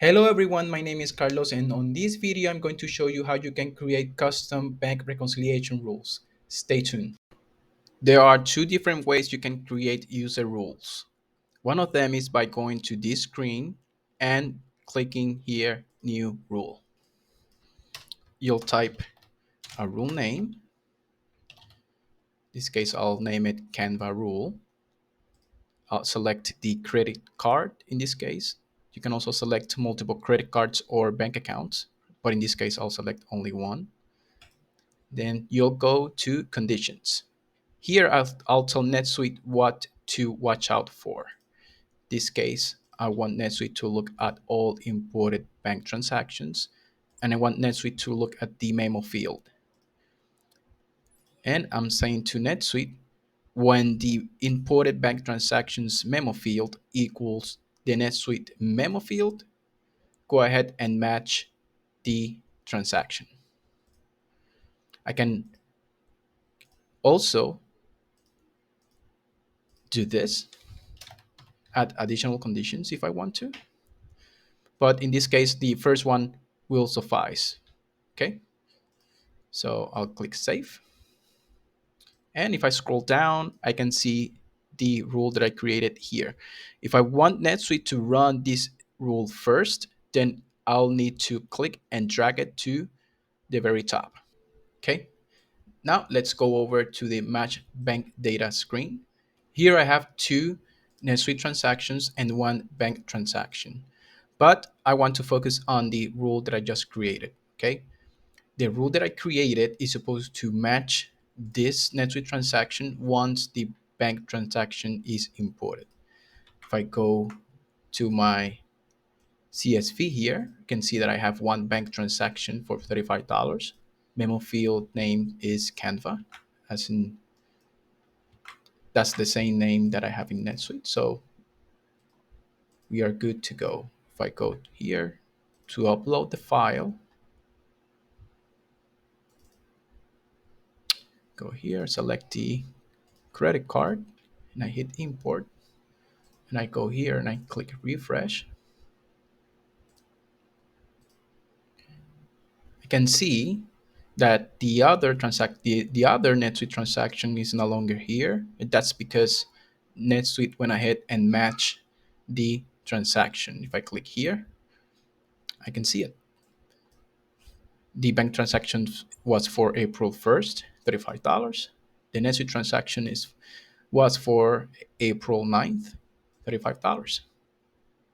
Hello everyone, my name is Carlos and on this video I'm going to show you how you can create custom bank reconciliation rules. Stay tuned. There are two different ways you can create user rules. One of them is by going to this screen and clicking here, new rule. You'll type a rule name. In this case, I'll name it Canva rule. I'll select the credit card in this case. You can also select multiple credit cards or bank accounts, but in this case, I'll select only one. Then you'll go to conditions. Here I'll tell NetSuite what to watch out for. In this case, I want NetSuite to look at all imported bank transactions, and I want NetSuite to look at the memo field. And I'm saying to NetSuite, when the imported bank transactions memo field equals the NetSuite memo field, go ahead and match the transaction. I can also do this, add additional conditions if I want to. But in this case, the first one will suffice. Okay, so I'll click save. And if I scroll down, I can see the rule that I created here. If I want NetSuite to run this rule first, then I'll need to click and drag it to the very top. Okay, now let's go over to the match bank data screen. Here I have two NetSuite transactions and one bank transaction, but I want to focus on the rule that I just created. Okay, the rule that I created is supposed to match this NetSuite transaction once the bank transaction is imported. If I go to my CSV here, you can see that I have one bank transaction for $35. Memo field name is Canva, as in that's the same name that I have in NetSuite. So we are good to go. If I go here to upload the file, go here, select the credit card, and I hit import. And I go here and I click refresh. I can see that the other NetSuite transaction is no longer here. And that's because NetSuite went ahead and matched the transaction. If I click here, I can see it. The bank transaction was for April 1st, $35. The NetSuite transaction was for April 9th, $35.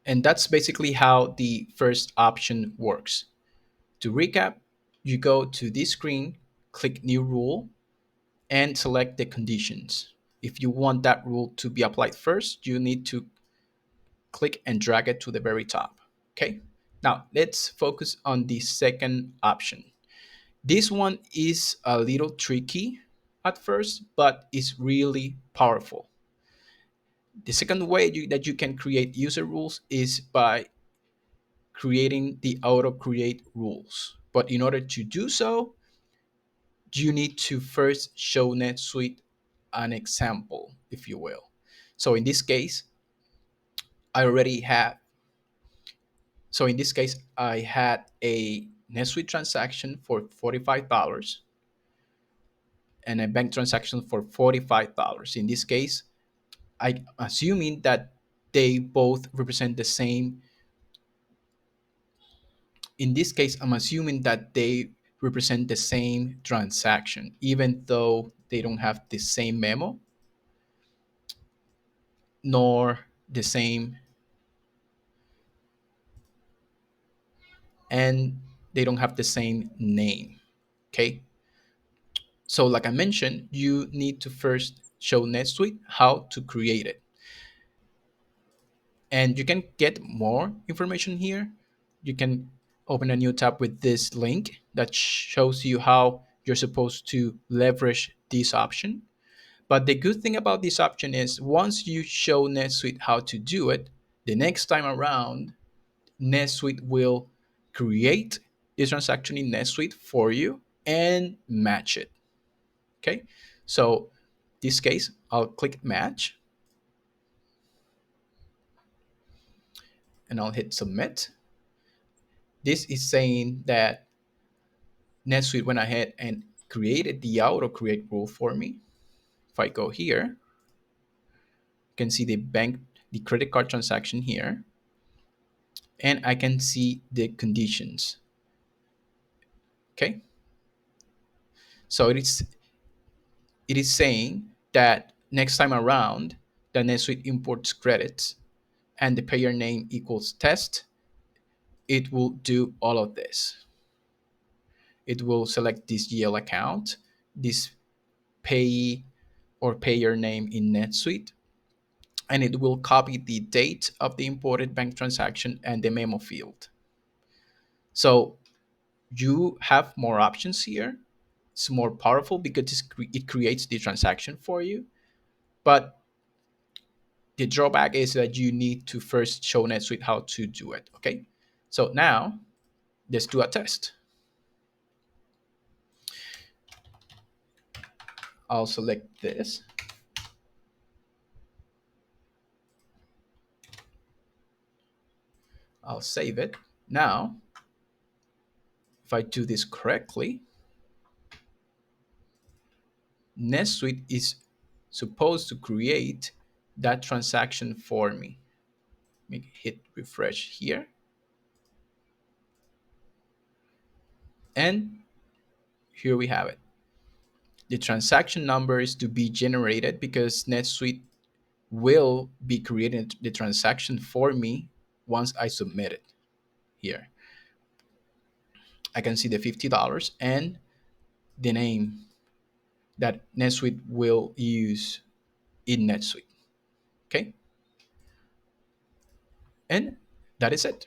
And that's basically how the first option works. To recap, you go to this screen, click new rule, and select the conditions. If you want that rule to be applied first, you need to click and drag it to the very top. Okay. Now let's focus on the second option. This one is a little tricky at first, but it's really powerful. The second way that you can create user rules is by creating the auto create rules. But in order to do so, you need to first show NetSuite an example, if you will. So in this case, I already have. So in this case, I had a NetSuite transaction for $45 and a bank transaction for $45. In this case, I'm assuming that they both represent the same. In this case, I'm assuming that they represent the same transaction, even though they don't have the same memo nor the same, and they don't have the same name. Okay. So, like I mentioned, you need to first show NetSuite how to create it. And you can get more information here. You can open a new tab with this link that shows you how you're supposed to leverage this option. But the good thing about this option is once you show NetSuite how to do it, the next time around, NetSuite will create this transaction in NetSuite for you and match it. Okay, so this case, I'll click match and I'll hit submit. This is saying that NetSuite went ahead and created the auto create rule for me. If I go here, you can see the credit card transaction here, and I can see the conditions. Okay, so it is saying that next time around, the NetSuite imports credits and the payer name equals test, it will do all of this. It will select this GL account, this pay or payer name in NetSuite, and it will copy the date of the imported bank transaction and the memo field. So you have more options here. It's more powerful because it creates the transaction for you. But the drawback is that you need to first show NetSuite how to do it. Okay. So now let's do a test. I'll select this. I'll save it. Now, if I do this correctly, NetSuite is supposed to create that transaction for me. Let me hit refresh here. And here we have it. The transaction number is to be generated because NetSuite will be creating the transaction for me once I submit it. Here, I can see the $50 and the name that NetSuite will use in NetSuite. Okay. And that is it.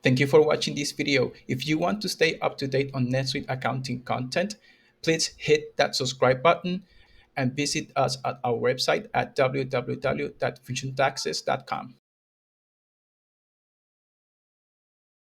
Thank you for watching this video. If you want to stay up to date on NetSuite accounting content, please hit that subscribe button and visit us at our website at www.fusiontaxes.com.